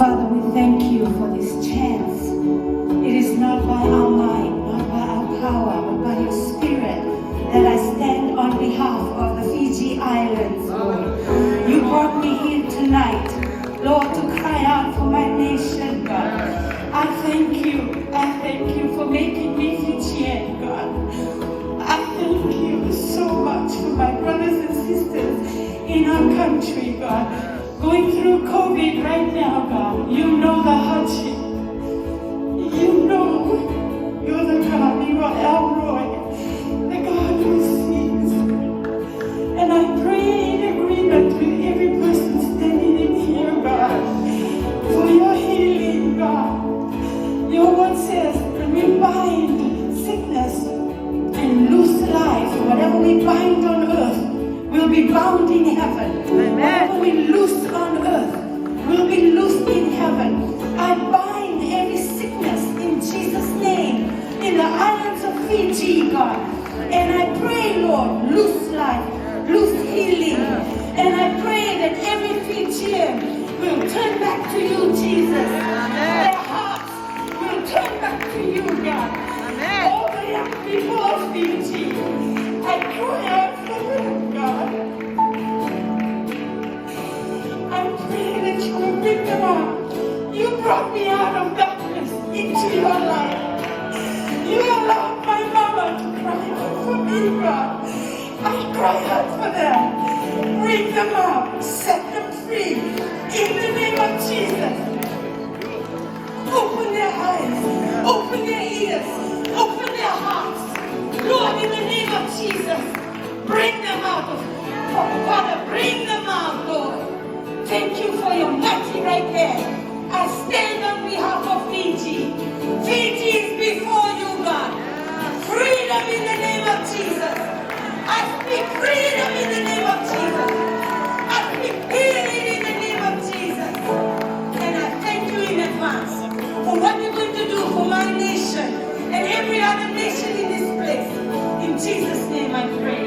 Father, we thank you for this chance. It is not by our might, not by our power, but by your Spirit that I stand on behalf of the Fiji Islands, Lord. You brought me here tonight, Lord, to cry out for my nation, God. I thank you. I thank you for making me Fijian, God. I thank you so much for my brothers and sisters in our country, God. Going through COVID right now, God. You know the hardship. You know you're the God. You are Elroy, the God who sees. And I pray in agreement with every person standing in here, God, for your healing, God. Your word says that we bind sickness and loose life. Whatever we bind on earth will be bound in heaven. Whatever we loose on earth will be loosed in heaven. I bind every sickness in Jesus' name in the islands of Fiji, God. And I pray, Lord, loose life, loose healing. And I pray that every Fijian will turn back to you, Jesus. Their hearts will turn back to you, God. All the young people of Fiji, I cry out for them, God. I pray that you will bring them out. You brought me out of darkness into your light. You allowed my mama to cry out for me, God. I cry out for them. Bring them out. Set them free. In the name of Jesus. Open their eyes. Open their ears. Open their hearts. Lord, in the name of Jesus. Bring them out. Father, bring them out, Lord. Thank you for your mighty right there. I stand on behalf of Fiji. Fiji is before you, God. Freedom in the name of Jesus. I speak freedom in the name of Jesus. I speak healing in the name of Jesus. And I thank you in advance for what you're going to do for my nation and every other nation in this place. In Jesus' name I pray.